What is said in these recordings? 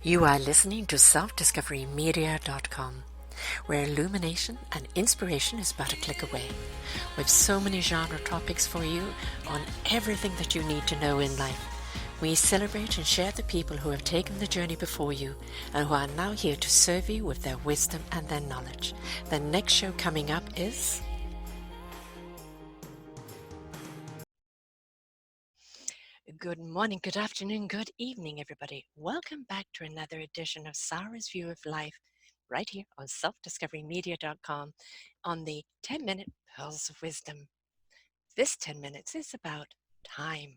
You are listening to selfdiscoverymedia.com, where illumination and inspiration is but a click away. With so many genre topics for you on everything that you need to know in life. We celebrate and share the people who have taken the journey before you and who are now here to serve you with their wisdom and their knowledge. The next show coming up is... Good morning, good afternoon, good evening, everybody. Welcome back to another edition of Sara's View of Life, right here on selfdiscoverymedia.com on the 10-minute Pearls of Wisdom. This 10 minutes is about time.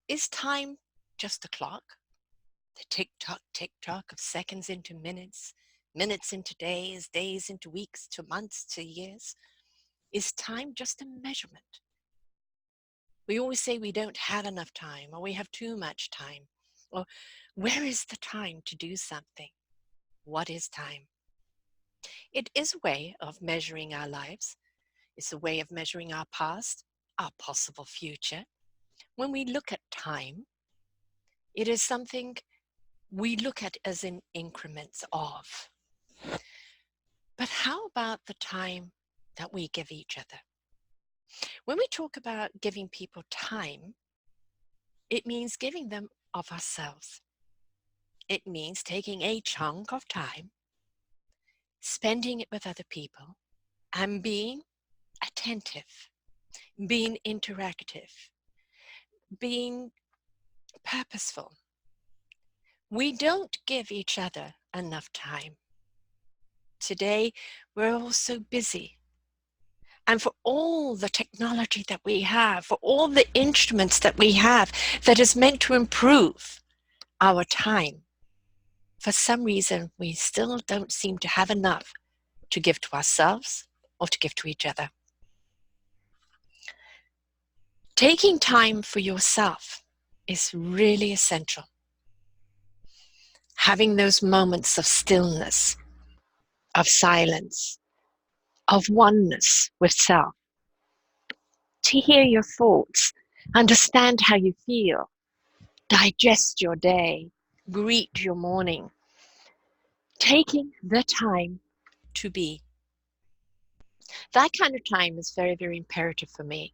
Is time just a clock? The tick-tock of seconds into minutes, minutes into days, days into weeks, to months, to years? Is time just a measurement? We always say we don't have enough time, or we have too much time. Or where is the time to do something? What is time? It is a way of measuring our lives. It's a way of measuring our past, our possible future. When we look at time, it is something we look at as in increments of. But how about the time that we give each other? When we talk about giving people time, it means giving them of ourselves. It means taking a chunk of time, spending it with other people, and being attentive, being interactive, being purposeful. We don't give each other enough time. Today, we're all so busy. And for all the technology that we have, for all the instruments that we have that is meant to improve our time, for some reason, we still don't seem to have enough to give to ourselves or to give to each other. Taking time for yourself is really essential. Having those moments of stillness, of silence, of oneness with self, to hear your thoughts, understand how you feel, digest your day, greet your morning. Taking the time to be. That kind of time is very, very imperative for me.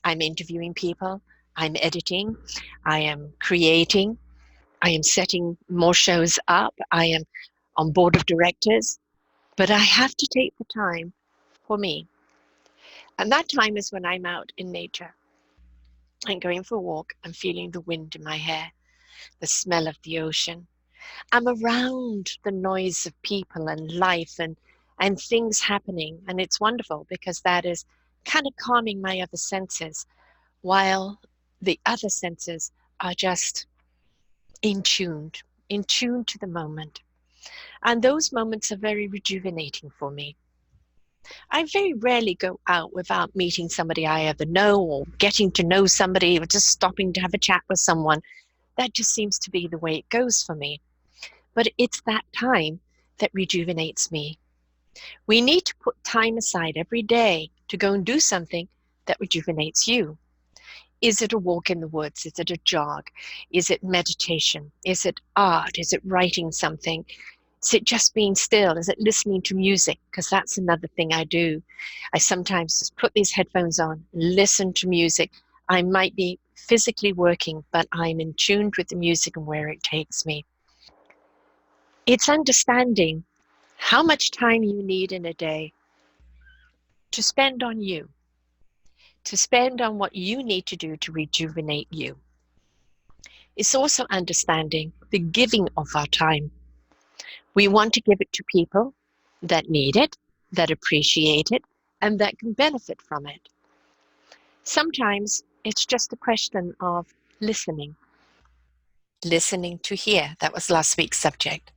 I'm interviewing people, I'm editing, I am creating, I am setting more shows up, I am on board of directors, but I have to take the time for me. And that time is when I'm out in nature. I'm going for a walk, I'm feeling the wind in my hair, the smell of the ocean. I'm around the noise of people and life and things happening. And it's wonderful because that is kind of calming my other senses while the other senses are just in tune to the moment. And those moments are very rejuvenating for me. I very rarely go out without meeting somebody I ever know or getting to know somebody or just stopping to have a chat with someone. That just seems to be the way it goes for me. But it's that time that rejuvenates me. We need to put time aside every day to go and do something that rejuvenates you. Is it a walk in the woods? Is it a jog? Is it meditation? Is it art? Is it writing something? Is it just being still? Is it listening to music? Because that's another thing I do. I sometimes just put these headphones on, listen to music. I might be physically working, but I'm in tune with the music and where it takes me. It's understanding how much time you need in a day to spend on you, to spend on what you need to do to rejuvenate you. It's also understanding the giving of our time. We want to give it to people that need it, that appreciate it, and that can benefit from it. Sometimes it's just a question of listening. Listening to hear. That was last week's subject.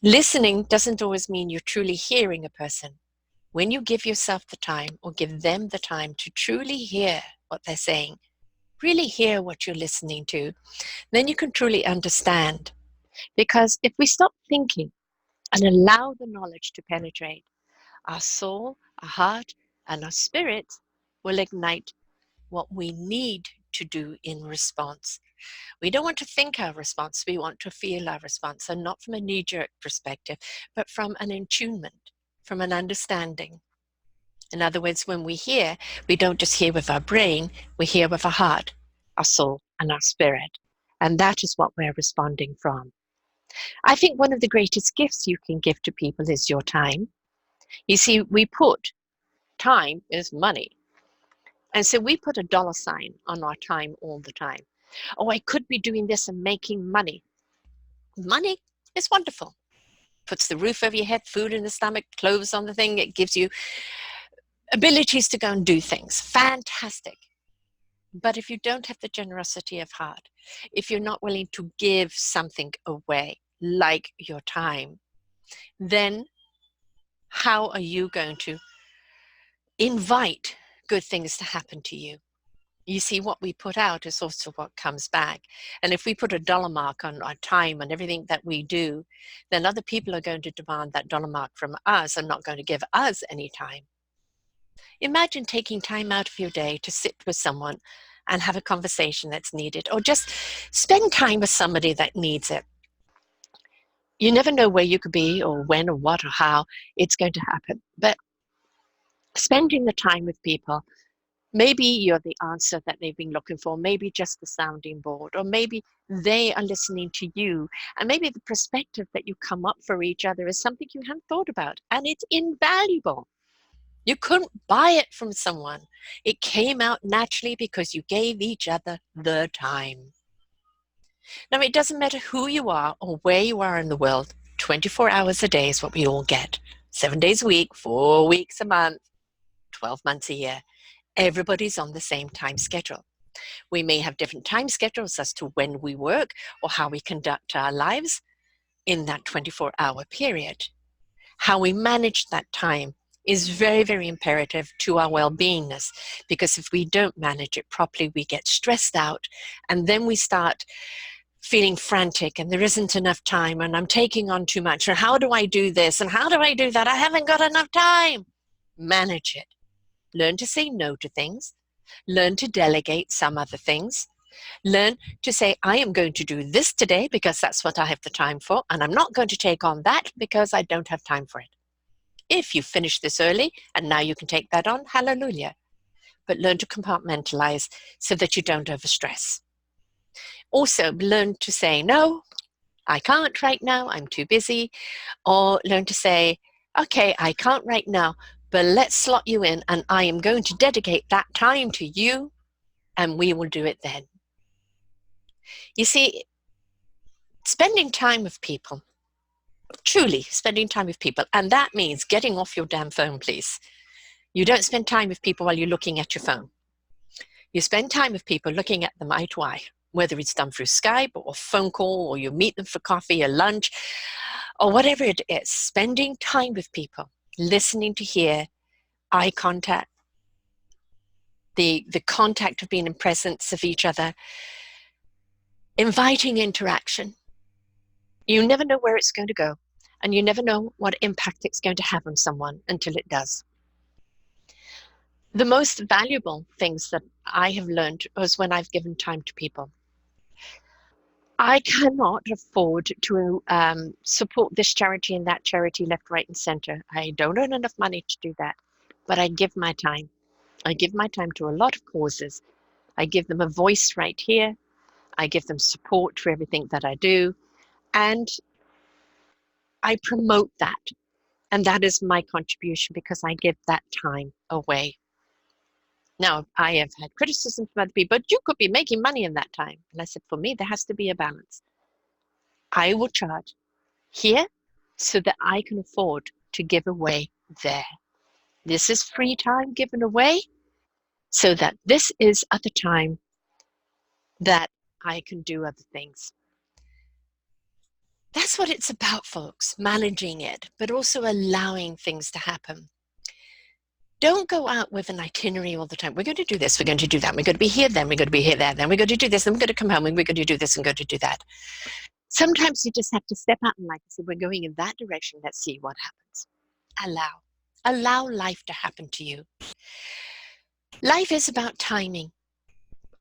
Listening doesn't always mean you're truly hearing a person. When you give yourself the time or give them the time to truly hear what they're saying, really hear what you're listening to, then you can truly understand. Because if we stop thinking and allow the knowledge to penetrate, our soul, our heart, and our spirit will ignite what we need to do in response. We don't want to think our response, we want to feel our response, and not from a knee-jerk perspective, but from an attunement, from an understanding. In other words, when we hear, we don't just hear with our brain, we hear with our heart, our soul, and our spirit. And that is what we're responding from. I think one of the greatest gifts you can give to people is your time. You see, we put time is money. And so we put a dollar sign on our time all the time. Oh, I could be doing this and making money. Money is wonderful. Puts the roof over your head, food in the stomach, clothes on the thing. It gives you abilities to go and do things. Fantastic. But if you don't have the generosity of heart, if you're not willing to give something away, like your time, then how are you going to invite good things to happen to you? You see, what we put out is also what comes back. And if we put a dollar mark on our time and everything that we do, then other people are going to demand that dollar mark from us and not going to give us any time. Imagine taking time out of your day to sit with someone and have a conversation that's needed, or just spend time with somebody that needs it. You never know where you could be or when or what or how it's going to happen. But spending the time with people, maybe you're the answer that they've been looking for, maybe just the sounding board, or maybe they are listening to you, and maybe the perspective that you come up for each other is something you haven't thought about, and it's invaluable. You couldn't buy it from someone. It came out naturally because you gave each other the time. Now, it doesn't matter who you are or where you are in the world, 24 hours a day is what we all get. 7 days a week, 4 weeks a month, 12 months a year. Everybody's on the same time schedule. We may have different time schedules as to when we work or how we conduct our lives in that 24-hour period. How we manage that time is very, very imperative to our well-beingness, because if we don't manage it properly, we get stressed out, and then we start feeling frantic and there isn't enough time and I'm taking on too much, or how do I do this and how do I do that? I haven't got enough time. Manage it. Learn to say no to things. Learn to delegate some other things. Learn to say, I am going to do this today because that's what I have the time for, and I'm not going to take on that because I don't have time for it. If you finish this early and now you can take that on, hallelujah. But learn to compartmentalize so that you don't overstress. Also, learn to say, no, I can't right now, I'm too busy. Or learn to say, okay, I can't right now, but let's slot you in and I am going to dedicate that time to you and we will do it then. You see, spending time with people, truly spending time with people, and that means getting off your damn phone, please. You don't spend time with people while you're looking at your phone. You spend time with people looking at them eye to eye, whether it's done through Skype or phone call, or you meet them for coffee or lunch, or whatever it is. Spending time with people, listening to hear, eye contact, the contact of being in presence of each other, inviting interaction. You never know where it's going to go, and you never know what impact it's going to have on someone until it does. The most valuable things that I have learned was when I've given time to people. I cannot afford to support this charity and that charity left, right, and center. I don't earn enough money to do that, but I give my time. I give my time to a lot of causes. I give them a voice right here. I give them support for everything that I do, and I promote that. And that is my contribution because I give that time away. Now, I have had criticism from other people, but you could be making money in that time. And I said, for me, there has to be a balance. I will charge here so that I can afford to give away there. This is free time given away so that this is other time that I can do other things. That's what it's about, folks, managing it, but also allowing things to happen. Don't go out with an itinerary all the time. We're going to do this, we're going to do that, we're going to be here, then we're going to be here, there, then we're going to do this, then we're going to come home, and we're going to do this and going to do that. Sometimes you just have to step out in life and say, we're going in that direction, let's see what happens. Allow life to happen to you. Life is about timing.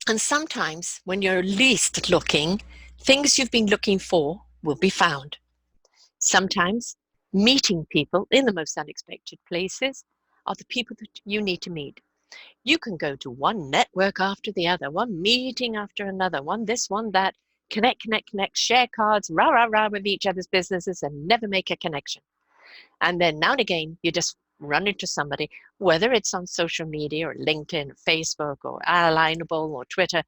And sometimes when you're least looking, things you've been looking for will be found. Sometimes meeting people in the most unexpected places are the people that you need to meet. You can go to one network after the other, one meeting after another, one this, one that, connect, connect, connect, share cards, rah, rah, rah with each other's businesses and never make a connection. And then now and again, you just run into somebody, whether it's on social media or LinkedIn, or Facebook, or Alignable or Twitter,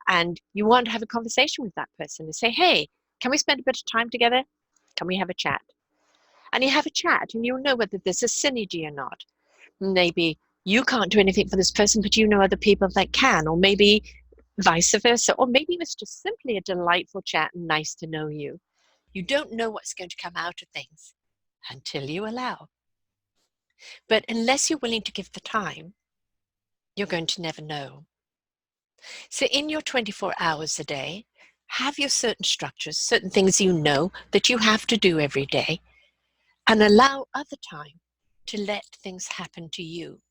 and you want to have a conversation with that person and say, hey, can we spend a bit of time together? Can we have a chat? And you have a chat and you'll know whether there's a synergy or not. Maybe you can't do anything for this person, but you know other people that can, or maybe vice versa, or maybe it was just simply a delightful chat and nice to know you. You don't know what's going to come out of things until you allow. But unless you're willing to give the time, you're going to never know. So in your 24 hours a day, have your certain structures, certain things you know that you have to do every day, and allow other time to let things happen to you,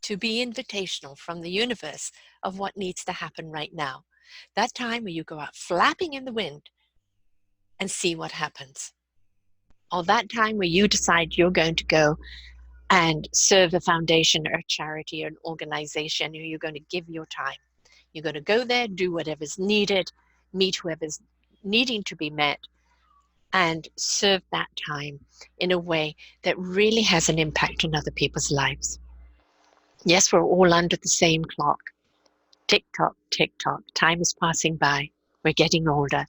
to be invitational from the universe of what needs to happen right now. That time where you go out flapping in the wind and see what happens. Or that time where you decide you're going to go and serve a foundation or a charity or an organization, or you're going to give your time. You're going to go there, do whatever's needed, meet whoever's needing to be met, and serve that time in a way that really has an impact on other people's lives. Yes, we're all under the same clock. Tick tock, tick tock. Time is passing by. We're getting older.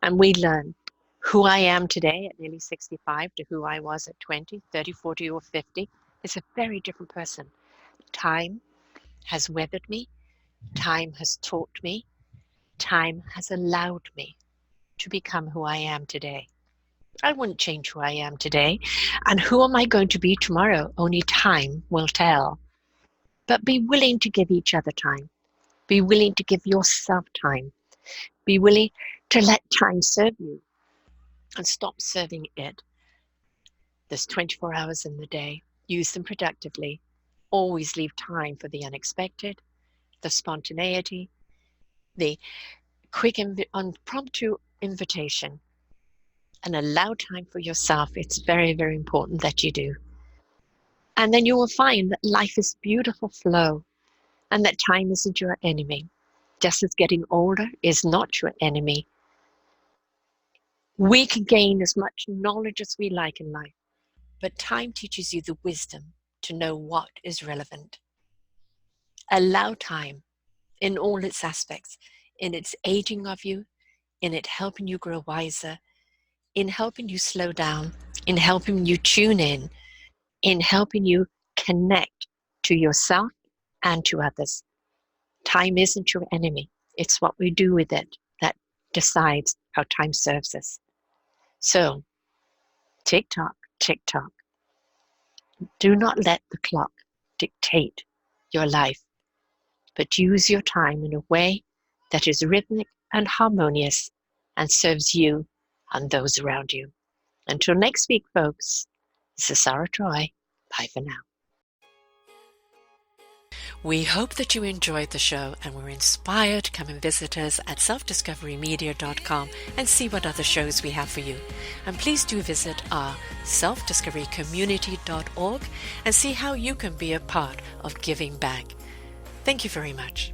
And we learn who I am today at nearly 65 to who I was at 20, 30, 40, or 50 is a very different person. Time has weathered me. Time has taught me. Time has allowed me to become who I am today. I wouldn't change who I am today. And who am I going to be tomorrow? Only time will tell. But be willing to give each other time. Be willing to give yourself time. Be willing to let time serve you and stop serving it. There's 24 hours in the day. Use them productively. Always leave time for the unexpected, the spontaneity, the quick, impromptu invitation, and allow time for yourself. It's very, very important that you do. And then you will find that life is beautiful flow and that time isn't your enemy. Just as getting older is not your enemy. We can gain as much knowledge as we like in life, but time teaches you the wisdom to know what is relevant. Allow time in all its aspects, in its aging of you, in it helping you grow wiser, in helping you slow down, in helping you tune in helping you connect to yourself and to others. Time isn't your enemy. It's what we do with it that decides how time serves us. So, tick tock, tick tock. Do not let the clock dictate your life, but use your time in a way that is rhythmic and harmonious and serves you and those around you. Until next week, folks, this is Sara Troy. Bye for now. We hope that you enjoyed the show and were inspired to come and visit us at selfdiscoverymedia.com and see what other shows we have for you. And please do visit our selfdiscoverycommunity.org and see how you can be a part of giving back. Thank you very much.